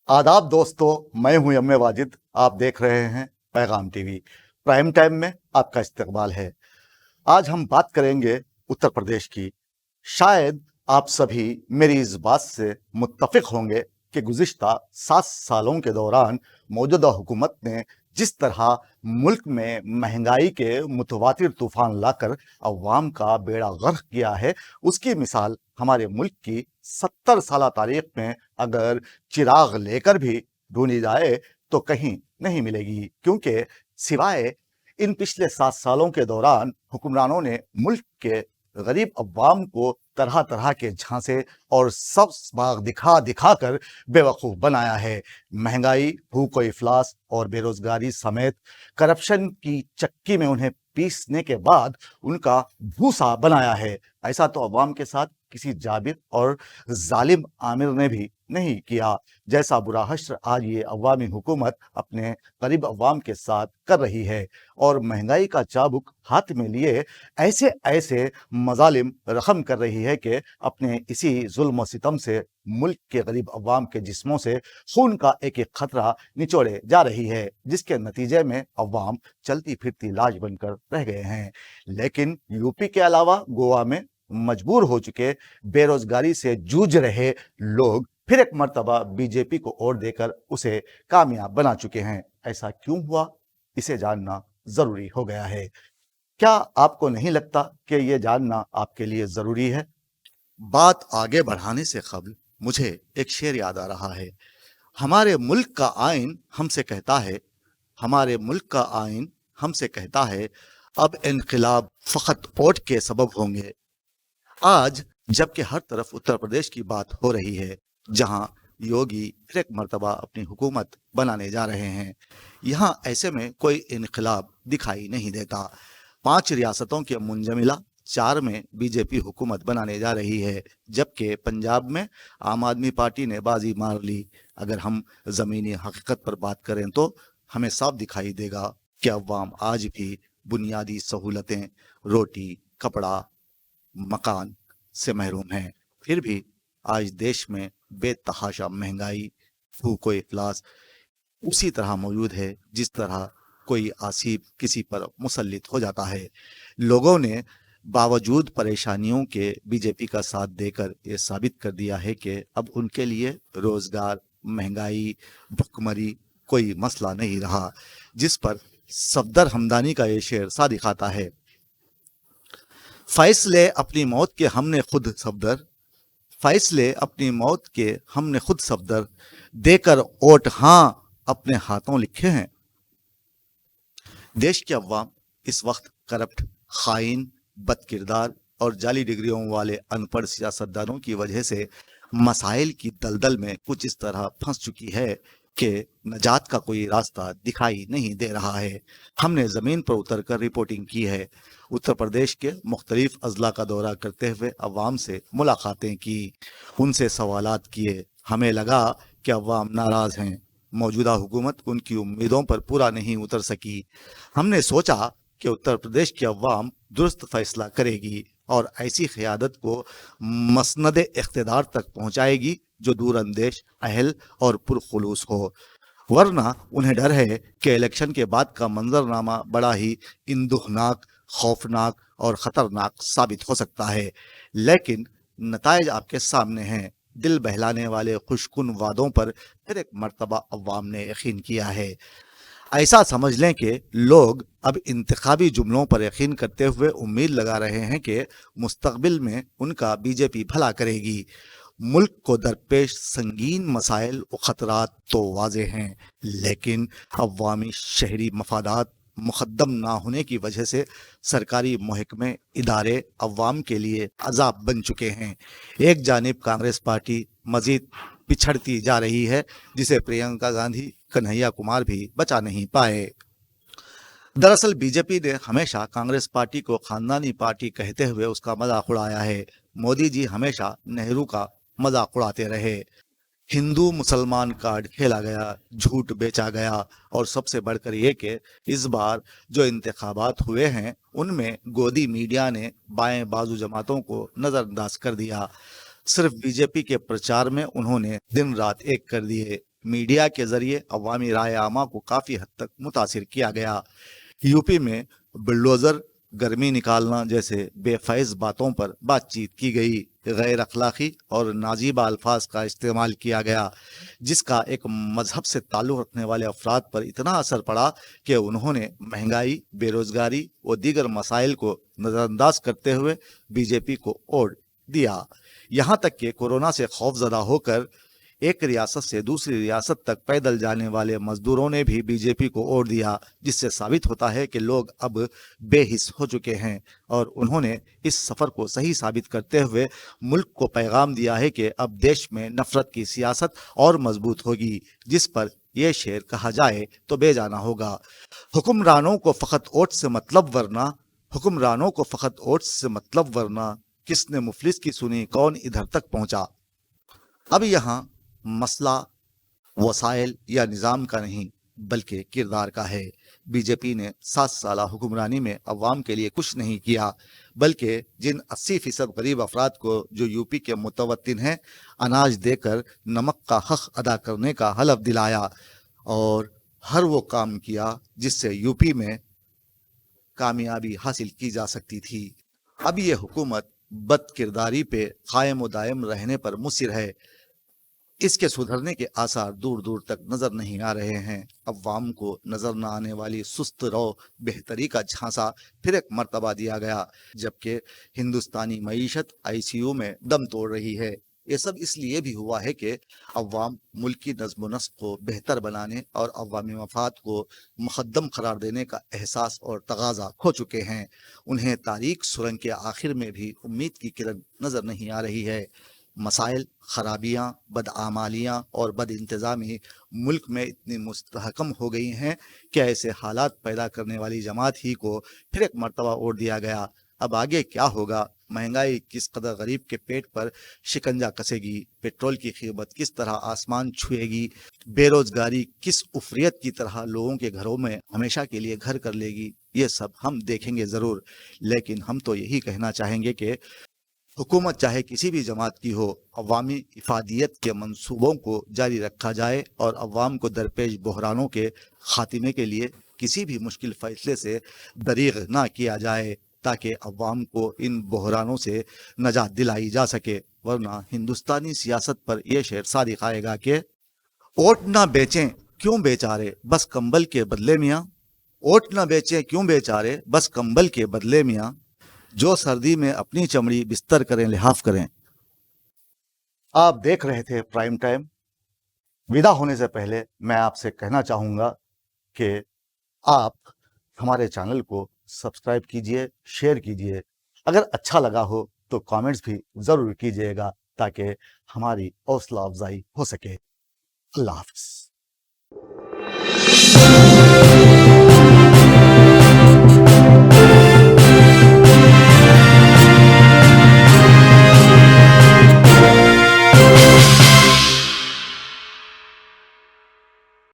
आदाब दोस्तों, मैं हूं एम ए वाजिद। आप देख रहे हैं पैगाम टीवी। प्राइम टाइम में आपका इस्तकबाल है। आज हम बात करेंगे उत्तर प्रदेश की। शायद आप सभी मेरी इस बात से मुत्तफिक होंगे कि गुज़िश्ता 7 सालों के दौरान मौजूदा हुकूमत ने जिस तरह मुल्क में महंगाई के मुतवातिर तूफान लाकर अवाम का बेड़ा गर्क किया है, उसकी मिसाल हमारे मुल्क की 70 साला तारीख में अगर चिराग लेकर भी ढूंढी जाए तो कहीं नहीं मिलेगी, क्योंकि सिवाय इन पिछले 7 सालों के दौरान हुक्मरानों ने मुल्क के गरीब अवाम को तरह तरह के झांसे और सब बाग दिखा दिखा कर बेवकूफ़ बनाया है। महंगाई, भूख व इफलास और बेरोजगारी समेत करप्शन की चक्की में उन्हें पीसने के बाद उनका भूसा बनाया है। ऐसा तो अवाम के साथ किसी जाबिर और जालिम आमिर ने भी नहीं किया, जैसा बुरा हश्र आज ये अवामी हुकूमत अपने गरीब अवाम के साथ कर रही है। और महंगाई का चाबुक हाथ में लिए ऐसे ऐसे मजालिम रकम कर रही है कि अपने इसी जुल्म व सितम से मुल्क के गरीब अवाम के जिस्मों से खून का एक एक खतरा निचोड़े जा रही है, जिसके नतीजे में अवाम चलती फिरती लाश बनकर रह गए हैं। लेकिन यूपी के अलावा गोवा में मजबूर हो चुके बेरोजगारी से जूझ रहे लोग फिर एक मर्तबा बीजेपी को वोट देकर उसे कामयाब बना चुके हैं। ऐसा क्यों हुआ, इसे जानना जरूरी हो गया है। क्या आपको नहीं लगता कि ये जानना आपके लिए जरूरी है? बात आगे बढ़ाने से कबल मुझे एक शेर याद आ रहा है। हमारे मुल्क का आइन हमसे कहता है, हमारे मुल्क का आइन हमसे कहता है, अब इनकलाब फकत वोट के सबब होंगे। आज जबकि हर तरफ उत्तर प्रदेश की बात हो रही है, जहां योगी फिर एक मर्तबा अपनी हुकूमत बनाने जा रहे हैं, यहाँ ऐसे में कोई इनकलाब दिखाई नहीं देता। 5 रियासतों के मुंजमिला 4 में बीजेपी हुकूमत बनाने जा रही है, जबकि पंजाब में आम आदमी पार्टी ने बाजी मार ली। अगर हम ज़मीनी हकीकत पर बात करें तो हमें साफ दिखाई देगा कि अवाम आज भी बुनियादी सहूलतें, रोटी, कपड़ा, मकान से महरूम हैं। फिर भी आज देश में बेतहाशा महंगाई, भूख व इफलास उसी तरह मौजूद है जिस तरह कोई आसिफ किसी पर मुसल्लित हो जाता है। लोगों ने बावजूद परेशानियों के बीजेपी का साथ देकर ये साबित कर दिया है कि अब उनके लिए रोजगार, महंगाई, भुखमरी कोई मसला नहीं रहा, जिस पर सफदर हमदानी का ये शेर सा दिखाता है, फैसले अपनी मौत के हमने खुद सफदर, फैसले अपनी मौत के हमने खुद सफदर, देकर वोट हाँ अपने हाथों लिखे हैं। देश के अवाम इस वक्त करप्ट, खाइन, बदकिरदार और जाली डिग्रियों वाले अनपढ़ सियासतदानों की वजह से मसाइल की दलदल में कुछ इस तरह फंस चुकी है कि नजात का कोई रास्ता दिखाई नहीं दे रहा है। हमने ज़मीन पर उतरकर रिपोर्टिंग की है, उत्तर प्रदेश के मुख्तलिफ अजला का दौरा करते हुए अवाम से मुलाकातें की, उनसे सवालात किए। हमें लगा कि अवाम नाराज़ हैं, मौजूदा हुकूमत उनकी उम्मीदों पर पूरा नहीं उतर सकी। हमने सोचा कि उत्तर प्रदेश की अवाम दुरुस्त फैसला करेगी और ऐसी क़यादत को मसनद इख्तिदार तक पहुँचाएगी जो दूरअंदेश, अहल और पुरखुलूस हो। वरना उन्हें डर है कि इलेक्शन के बाद का मंजरनामा बड़ा ही इंदुखनाक, खौफनाक और ख़तरनाक साबित हो सकता है। लेकिन नताइज आपके सामने हैं। दिल बहलाने वाले खुशकुन वादों पर फिर एक मर्तबा अवाम ने यकीन किया है। ऐसा समझ लें कि लोग अब इंतखाबी जुमलों पर यकीन करते हुए उम्मीद लगा रहे हैं कि मुस्तकबिल में उनका बीजेपी भला करेगी। मुल्क को दरपेश संगीन मसाइल व ख़तरात तो वाज़े हैं, लेकिन अवामी शहरी मफादात मुक़द्दम ना होने की वजह से सरकारी महकमे, इदारे अवाम के लिए अज़ाब बन चुके हैं। एक जानिब कांग्रेस पार्टी मज़ीद पिछड़ती जा रही है, जिसे प्रियंका गांधी, कन्हैया कुमार भी बचा नहीं पाए। दरअसल बीजेपी ने हमेशा कांग्रेस पार्टी को खानदानी पार्टी कहते हुए उसका मजाक उड़ाया है। मोदी जी हमेशा नेहरू का मजाक उड़ाते रहे। हिंदू मुसलमान कार्ड खेला गया, झूठ बेचा गया, और सबसे बढ़कर ये कि इस बार जो इंतखाबात हुए हैं उनमें गोदी मीडिया ने बाएं बाजू जमातों को नज़रअंदाज कर दिया। सिर्फ बीजेपी के प्रचार में उन्होंने दिन रात एक कर दिए। मीडिया के जरिए अवामी राय आमा को काफ़ी हद तक मुतासिर किया गया। यूपी में बुलडोज़र गर्मी निकालना जैसे बेफैज़ बातों पर बातचीत की गई, गैर अखलाकी और नाजीबा अल्फाज का इस्तेमाल किया गया, जिसका एक मजहब से ताल्लुक़ रखने वाले अफराद पर इतना असर पड़ा कि उन्होंने महंगाई, बेरोज़गारी और दीगर मसाइल को नज़रअंदाज करते हुए बीजेपी को वोट दिया। यहाँ तक कि कोरोना से खौफजदा होकर एक रियासत से दूसरी रियासत तक पैदल जाने वाले मजदूरों ने भी बीजेपी को वोट दिया, जिससे साबित होता है कि लोग अब बेहिस हो चुके हैं और उन्होंने इस सफ़र को सही साबित करते हुए मुल्क को पैगाम दिया है कि अब देश में नफरत की सियासत और मजबूत होगी, जिस पर यह शेर कहा जाए तो बेजाना होगा। हुक्मरानों को फ़कत वोट से मतलब वरना किसने मुफलिस की सुनी, कौन इधर तक पहुंचा। अब यहाँ मसला वसाइल या निज़ाम का नहीं बल्कि किरदार का है। बीजेपी ने 7 साल हुक्मरानी में अवाम के लिए कुछ नहीं किया, बल्कि जिन 80% गरीब अफराद को जो यूपी के मुतवत्तिन हैं अनाज देकर नमक का हक अदा करने का हलफ दिलाया और हर वो काम किया जिससे यूपी में कामयाबी हासिल की जा सकती थी। अब ये हुकूमत बद किरदारी पे कायम व दायम रहने पर मुसिर है। इसके सुधरने के आसार दूर दूर तक नजर नहीं आ रहे हैं। अवाम को नजर न आने वाली सुस्त रो बेहतरी का झांसा फिर एक मर्तबा दिया गया, जबकि हिंदुस्तानी मईशत आईसीयू में दम तोड़ रही है। ये सब इसलिए भी हुआ है कि अवाम मुल्क की नज़्म व नस्क को बेहतर बनाने और अवामी मफाद को मुक़द्दम करार देने का एहसास और तगाज़ा खो चुके हैं। उन्हें तारीख सुरंग के आखिर में भी उम्मीद की किरण नज़र नहीं आ रही है। मसाइल, खराबियाँ, बदआमालियाँ और बद इंतज़ामी मुल्क में इतनी मुस्तहकम हो गई हैं कि ऐसे हालात पैदा करने वाली जमात ही को फिर एक मर्तबा वोट दिया गया। अब आगे क्या होगा? महंगाई किस कदर गरीब के पेट पर शिकंजा कसेगी, पेट्रोल की कीमत किस तरह आसमान छुएगी, बेरोजगारी किस उफरियत की तरह लोगों के घरों में हमेशा के लिए घर कर लेगी, ये सब हम देखेंगे ज़रूर। लेकिन हम तो यही कहना चाहेंगे कि हुकूमत चाहे किसी भी जमात की हो, अवामी इफादियत के मंसूबों को जारी रखा जाए और अवाम को दरपेश बहरानों के खात्मे के लिए किसी भी मुश्किल फैसले से दरीग ना किया जाए, ताकि अवाम को इन बहरानों से नजात दिलाई जा सके। वरना हिंदुस्तानी सियासत पर यह शेर सादिक आएगा कि वोट ना बेचें क्यों बेचारे बस कंबल के बदले मियाँ, वोट ना बेचें क्यों बेचारे बस कंबल के बदले मियाँ, जो सर्दी में अपनी चमड़ी बिस्तर करें लिहाफ करें। आप देख रहे थे प्राइम टाइम। विदा होने से पहले मैं आपसे कहना चाहूँगा कि आप हमारे चैनल को सब्सक्राइब कीजिए, शेयर कीजिए। अगर अच्छा लगा हो तो कमेंट्स भी ज़रूर कीजिएगा ताकि हमारी हौसला अफजाई हो सके। अल्लाह हाफ़िज़।